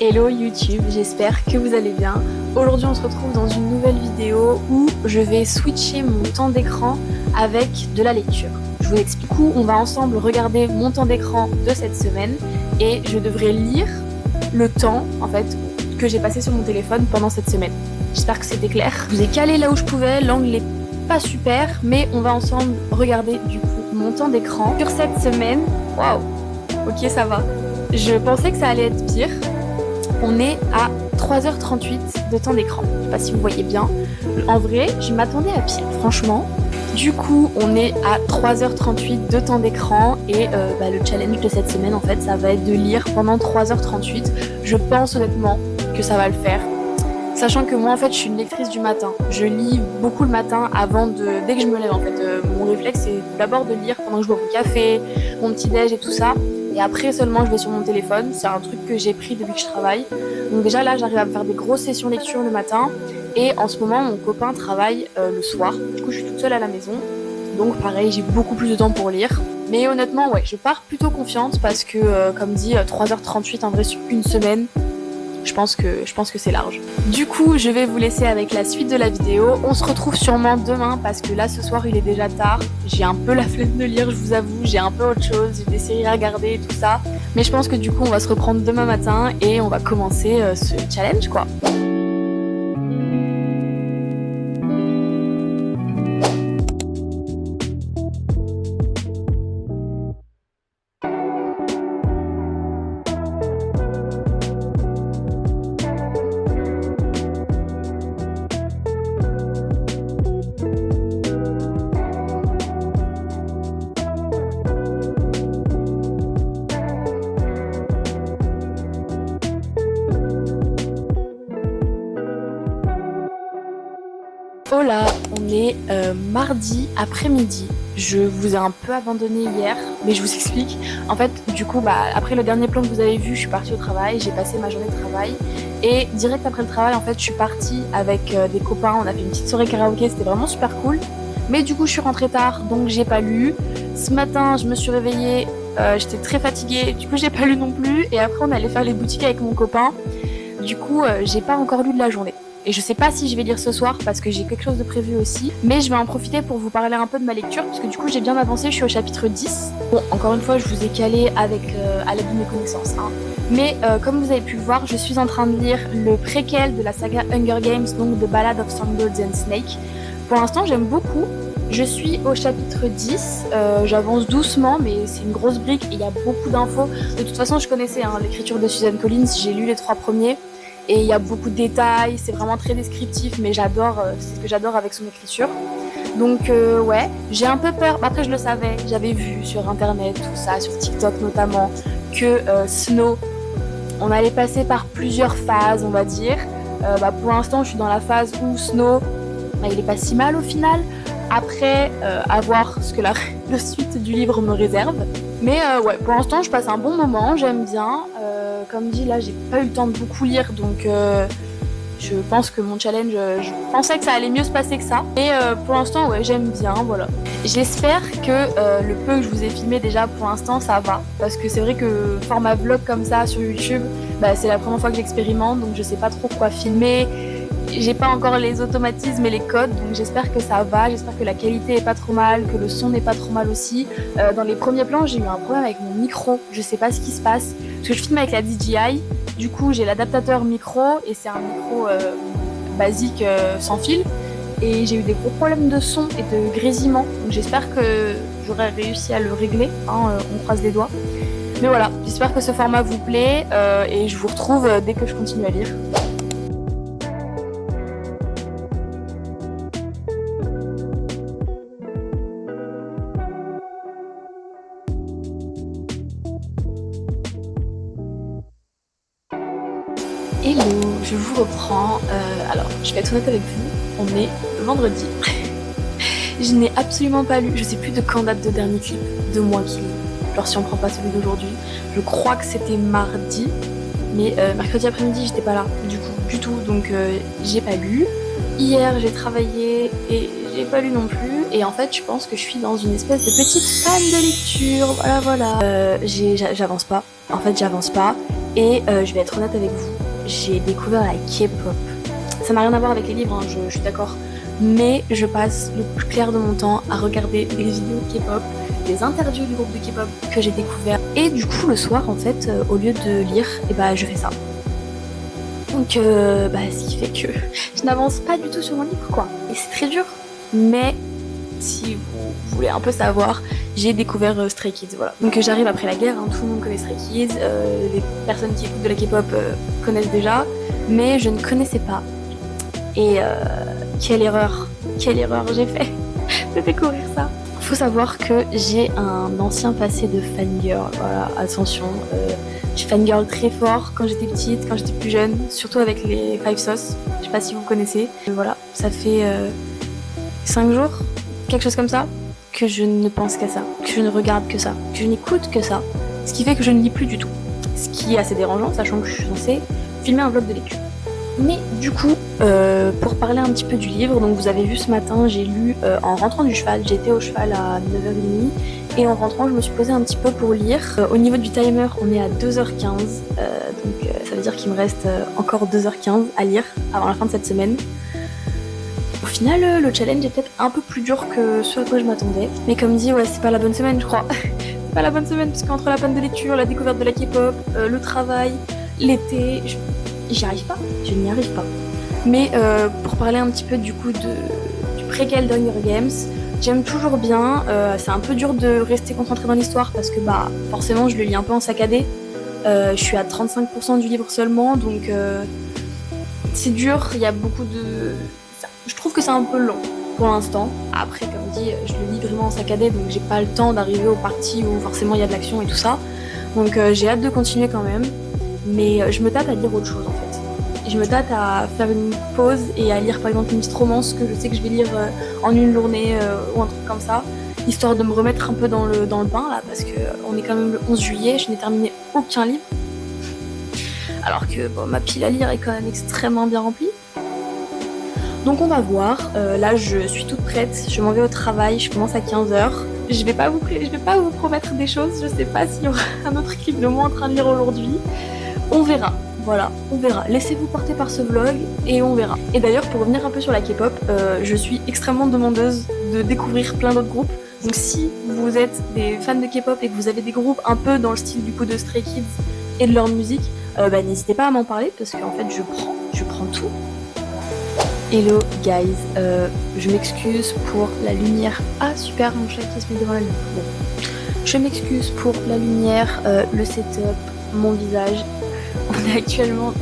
Hello YouTube, j'espère que vous allez bien. Aujourd'hui on se retrouve dans une nouvelle vidéo où je vais switcher mon temps d'écran avec de la lecture. Je vous explique où on va ensemble regarder mon temps d'écran de cette semaine et je devrais lire le temps en fait que j'ai passé sur mon téléphone pendant cette semaine. J'espère que c'était clair. Je vous ai calé là où je pouvais, l'angle est pas super, mais on va ensemble regarder du coup mon temps d'écran sur cette semaine. Waouh, ok ça va. Je pensais que ça allait être pire. On est à 3h38 de temps d'écran. Je sais pas si vous voyez bien. En vrai, je m'attendais à pire, franchement. Du coup, on est à 3h38 de temps d'écran et le challenge de cette semaine, en fait, ça va être de lire pendant 3h38. Je pense honnêtement que ça va le faire. Sachant que moi, en fait, je suis une lectrice du matin. Je lis beaucoup le matin dès que je me lève, en fait. Mon réflexe, c'est d'abord de lire pendant que je bois mon café, mon petit-déj et tout ça. Et après seulement je vais sur mon téléphone, c'est un truc que j'ai pris depuis que je travaille. Donc déjà là j'arrive à me faire des grosses sessions lecture le matin. Et en ce moment mon copain travaille le soir, du coup je suis toute seule à la maison. Donc pareil j'ai beaucoup plus de temps pour lire. Mais honnêtement ouais, je pars plutôt confiante parce que comme dit 3h38 en vrai sur une semaine. Je pense que c'est large. Du coup, je vais vous laisser avec la suite de la vidéo. On se retrouve sûrement demain parce que là, ce soir, il est déjà tard. J'ai un peu la flemme de lire, je vous avoue. J'ai un peu autre chose, j'ai des séries à regarder et tout ça. Mais je pense que du coup, on va se reprendre demain matin et on va commencer ce challenge, quoi. Oh là, on est mardi après-midi. Je vous ai un peu abandonné hier, mais je vous explique. En fait, du coup, après le dernier plan que vous avez vu, je suis partie au travail, j'ai passé ma journée de travail. Et direct après le travail, en fait, je suis partie avec des copains, on a fait une petite soirée karaoké, c'était vraiment super cool. Mais du coup, je suis rentrée tard, donc j'ai pas lu. Ce matin, je me suis réveillée, j'étais très fatiguée, du coup, j'ai pas lu non plus. Et après, on allait faire les boutiques avec mon copain. Du coup, j'ai pas encore lu de la journée. Et je sais pas si je vais lire ce soir parce que j'ai quelque chose de prévu aussi. Mais je vais en profiter pour vous parler un peu de ma lecture parce que du coup j'ai bien avancé, je suis au chapitre 10. Bon, encore une fois, je vous ai calé à l'aide de mes connaissances. Hein. Mais comme vous avez pu le voir, je suis en train de lire le préquel de la saga Hunger Games, donc The Ballad of Songbirds and Snake. Pour l'instant, j'aime beaucoup. Je suis au chapitre 10, j'avance doucement, mais c'est une grosse brique et il y a beaucoup d'infos. De toute façon, je connaissais l'écriture de Suzanne Collins, j'ai lu les 3 premiers. Et il y a beaucoup de détails, c'est vraiment très descriptif, mais j'adore, c'est ce que j'adore avec son écriture. Donc ouais, j'ai un peu peur, après je le savais, j'avais vu sur internet, tout ça, sur TikTok notamment, que Snow, on allait passer par plusieurs phases, on va dire. Pour l'instant, je suis dans la phase où Snow, il est pas si mal au final. Après, à voir ce que la suite du livre me réserve. Mais ouais, pour l'instant, je passe un bon moment, j'aime bien. Comme dit, là, j'ai pas eu le temps de beaucoup lire, donc je pense que mon challenge, je pensais que ça allait mieux se passer que ça. Et pour l'instant, ouais, j'aime bien, voilà. J'espère que le peu que je vous ai filmé déjà, pour l'instant, ça va. Parce que c'est vrai que format vlog comme ça sur YouTube, c'est la première fois que j'expérimente, donc je sais pas trop quoi filmer. J'ai pas encore les automatismes et les codes, donc j'espère que ça va, j'espère que la qualité est pas trop mal, que le son n'est pas trop mal aussi. Dans les premiers plans, j'ai eu un problème avec mon micro, je sais pas ce qui se passe, parce que je filme avec la DJI, du coup j'ai l'adaptateur micro, et c'est un micro basique sans fil, et j'ai eu des gros problèmes de son et de grésillement, donc j'espère que j'aurai réussi à le régler, on croise les doigts. Mais voilà, j'espère que ce format vous plaît, et je vous retrouve dès que je continue à lire. Hello, je vous reprends. Alors, je vais être honnête avec vous, on est vendredi. Je n'ai absolument pas lu, je sais plus de quand date de dernier clip de moi qui lit. Genre si on prend pas celui d'aujourd'hui, je crois que c'était mardi, mais mercredi après-midi j'étais pas là du tout, donc j'ai pas lu. Hier j'ai travaillé et j'ai pas lu non plus, et en fait je pense que je suis dans une espèce de petite panne de lecture, voilà. J'avance pas, en fait j'avance pas. Et je vais être honnête avec vous, j'ai découvert la K-pop. Ça n'a rien à voir avec les livres, hein, je suis d'accord. Mais je passe le plus clair de mon temps à regarder des vidéos de K-pop, des interviews du groupe de K-pop que j'ai découvert. Et du coup, le soir, en fait, au lieu de lire, je fais ça. Donc, ce qui fait que je n'avance pas du tout sur mon livre, quoi. Et c'est très dur. Mais si vous voulez un peu savoir, j'ai découvert Stray Kids, voilà. Donc j'arrive après la guerre, hein, tout le monde connaît Stray Kids, les personnes qui écoutent de la K-pop connaissent déjà, mais je ne connaissais pas. Et quelle erreur j'ai fait de découvrir ça. Faut savoir que j'ai un ancien passé de fangirl, voilà, attention. Je fangirl très fort quand j'étais petite, quand j'étais plus jeune, surtout avec les Five Sauce, je sais pas si vous connaissez. Voilà, ça fait 5 jours, quelque chose comme ça, que je ne pense qu'à ça, que je ne regarde que ça, que je n'écoute que ça, ce qui fait que je ne lis plus du tout. Ce qui est assez dérangeant, sachant que je suis censée filmer un vlog de lecture. Mais du coup, pour parler un petit peu du livre, donc vous avez vu ce matin, j'ai lu en rentrant du cheval, j'étais au cheval à 9h30, et en rentrant, je me suis posée un petit peu pour lire. Au niveau du timer, on est à 2h15, donc ça veut dire qu'il me reste encore 2h15 à lire avant la fin de cette semaine. Au final, le challenge est peut-être un peu plus dur que ce à quoi je m'attendais. Mais comme dit, ouais, c'est pas la bonne semaine, je crois. C'est pas la bonne semaine, parce qu'entre la panne de lecture, la découverte de la K-pop, le travail, l'été, j'y arrive pas. Je n'y arrive pas. Mais pour parler un petit peu du coup du préquel d'Hunger Games, j'aime toujours bien. C'est un peu dur de rester concentré dans l'histoire, parce que forcément, je le lis un peu en saccadé. Je suis à 35% du livre seulement, donc c'est dur, il y a beaucoup de... Je trouve que c'est un peu long pour l'instant. Après, comme dit, je le lis vraiment en saccadé, donc j'ai pas le temps d'arriver aux parties où forcément il y a de l'action et tout ça. Donc j'ai hâte de continuer quand même. Mais je me tâte à lire autre chose en fait. Je me tâte à faire une pause et à lire par exemple une petite romance que je sais que je vais lire en une journée ou un truc comme ça. Histoire de me remettre un peu dans le bain là, parce qu'on est quand même le 11 juillet, je n'ai terminé aucun livre. Alors que ma pile à lire est quand même extrêmement bien remplie. Donc on va voir, là je suis toute prête, je m'en vais au travail, je commence à 15h. Je vais pas vous promettre des choses, je sais pas s'il y aura un autre clip de moi en train de lire aujourd'hui. On verra, voilà, on verra. Laissez-vous porter par ce vlog et on verra. Et d'ailleurs pour revenir un peu sur la K-pop, je suis extrêmement demandeuse de découvrir plein d'autres groupes. Donc si vous êtes des fans de K-pop et que vous avez des groupes un peu dans le style du coup de Stray Kids et de leur musique, n'hésitez pas à m'en parler parce qu'en fait je prends tout. Hello guys, je m'excuse pour la lumière. Ah super, mon chat qui se met devant la lumière. Bon. Je m'excuse pour la lumière, le setup, mon visage. On est actuellement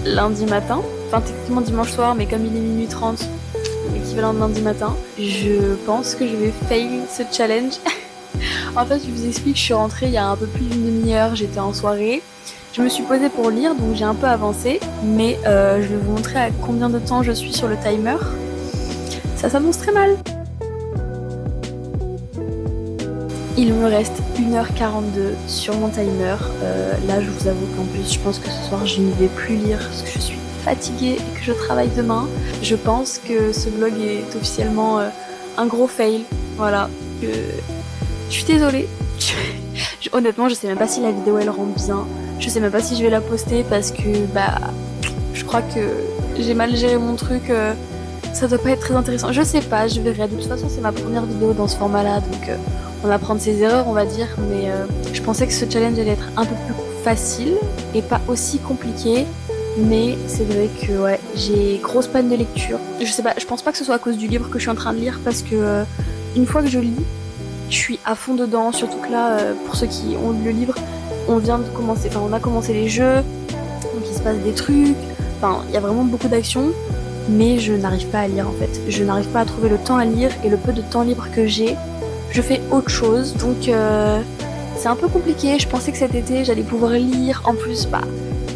lundi matin, enfin techniquement dimanche soir, mais comme il est minuit 30, l'équivalent de lundi matin, je pense que je vais fail ce challenge. En fait, je vous explique, je suis rentrée il y a un peu plus d'une demi-heure, j'étais en soirée. Je me suis posée pour lire, donc j'ai un peu avancé, mais je vais vous montrer à combien de temps je suis sur le timer. Ça s'annonce très mal. Il me reste 1h42 sur mon timer. Là, je vous avoue qu'en plus, je pense que ce soir, je ne vais plus lire parce que je suis fatiguée et que je travaille demain. Je pense que ce vlog est officiellement un gros fail. Voilà. Je suis désolée. Honnêtement, je sais même pas si la vidéo elle rend bien. Je sais même pas si je vais la poster parce que je crois que j'ai mal géré mon truc. Ça doit pas être très intéressant. Je sais pas, je verrai. De toute façon, c'est ma première vidéo dans ce format-là, donc on apprend de ses erreurs, on va dire. Mais je pensais que ce challenge allait être un peu plus facile et pas aussi compliqué. Mais c'est vrai que ouais, j'ai grosse panne de lecture. Je sais pas, je pense pas que ce soit à cause du livre que je suis en train de lire parce que une fois que je lis, je suis à fond dedans. Surtout que là, pour ceux qui ont lu le livre, on a commencé les jeux, donc il se passe des trucs. Enfin, il y a vraiment beaucoup d'actions. Mais je n'arrive pas à lire en fait. Je n'arrive pas à trouver le temps à lire et le peu de temps libre que j'ai, je fais autre chose. Donc c'est un peu compliqué. Je pensais que cet été j'allais pouvoir lire. En plus,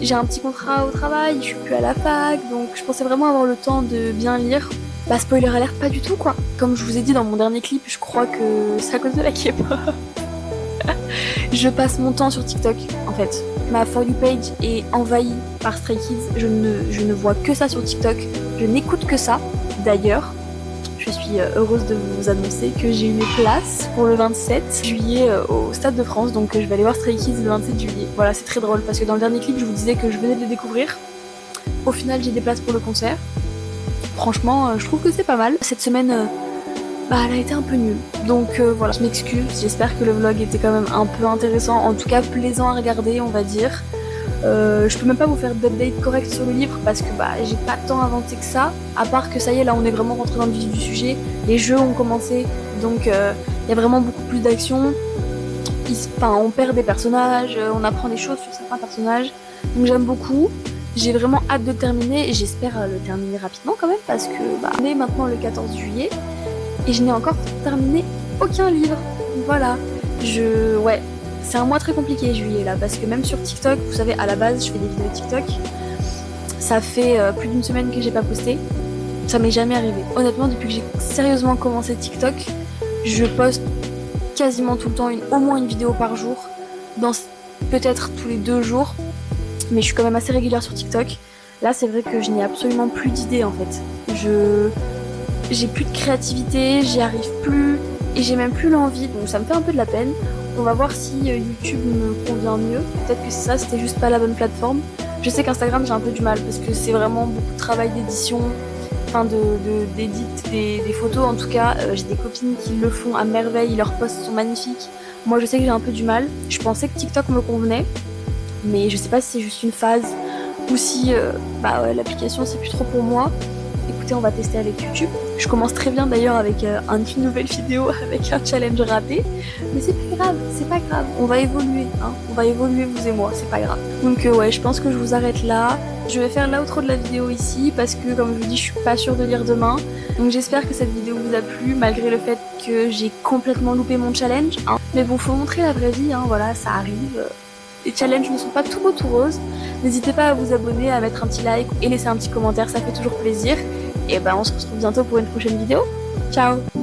j'ai un petit contrat au travail, je suis plus à la fac, donc je pensais vraiment avoir le temps de bien lire. Spoiler alert, pas du tout quoi. Comme je vous ai dit dans mon dernier clip, je crois que c'est à cause de la K-pop. Je passe mon temps sur TikTok en fait. Ma For You page est envahie par Stray Kids. Je ne vois que ça sur TikTok. Je n'écoute que ça. D'ailleurs, je suis heureuse de vous annoncer que j'ai eu mes places pour le 27 juillet au Stade de France, donc je vais aller voir Stray Kids le 27 juillet. Voilà, c'est très drôle parce que dans le dernier clip je vous disais que je venais de les découvrir. Au final j'ai des places pour le concert. Franchement je trouve que c'est pas mal. Cette semaine elle a été un peu nulle, donc voilà, je m'excuse, j'espère que le vlog était quand même un peu intéressant, en tout cas plaisant à regarder on va dire. Je peux même pas vous faire d'update correct sur le livre parce que j'ai pas tant inventé que ça, à part que ça y est, là on est vraiment rentré dans le vif du sujet, les jeux ont commencé, donc il y a vraiment beaucoup plus d'action, on perd des personnages, on apprend des choses sur certains personnages, donc j'aime beaucoup. J'ai vraiment hâte de terminer et j'espère le terminer rapidement quand même parce que on est maintenant le 14 juillet et je n'ai encore terminé aucun livre. Voilà, ouais. C'est un mois très compliqué juillet là, parce que même sur TikTok, vous savez, à la base je fais des vidéos TikTok, ça fait plus d'une semaine que j'ai pas posté, ça m'est jamais arrivé. Honnêtement, depuis que j'ai sérieusement commencé TikTok, je poste quasiment tout le temps au moins une vidéo par jour, peut-être tous les 2 jours, mais je suis quand même assez régulière sur TikTok. Là c'est vrai que je n'ai absolument plus d'idées en fait, j'ai plus de créativité, j'y arrive plus, et j'ai même plus l'envie, donc ça me fait un peu de la peine. On va voir si YouTube me convient mieux. Peut-être que c'est ça, c'était juste pas la bonne plateforme. Je sais qu'Instagram j'ai un peu du mal parce que c'est vraiment beaucoup de travail d'édition, d'édit des photos en tout cas. J'ai des copines qui le font à merveille, leurs posts sont magnifiques. Moi je sais que j'ai un peu du mal. Je pensais que TikTok me convenait, mais je sais pas si c'est juste une phase ou si l'application c'est plus trop pour moi. Écoutez, on va tester avec YouTube. Je commence très bien d'ailleurs avec une nouvelle vidéo avec un challenge raté. Mais c'est pas grave, on va évoluer, hein. On va évoluer vous et moi, c'est pas grave. Donc ouais, je pense que je vous arrête là. Je vais faire l'outro de la vidéo ici parce que comme je vous dis, je suis pas sûre de lire demain. Donc j'espère que cette vidéo vous a plu malgré le fait que j'ai complètement loupé mon challenge, hein. Mais bon, faut montrer la vraie vie, hein, voilà, ça arrive. Les challenges ne sont pas tout beau tout rose. N'hésitez pas à vous abonner, à mettre un petit like et laisser un petit commentaire, ça fait toujours plaisir. Et on se retrouve bientôt pour une prochaine vidéo. Ciao!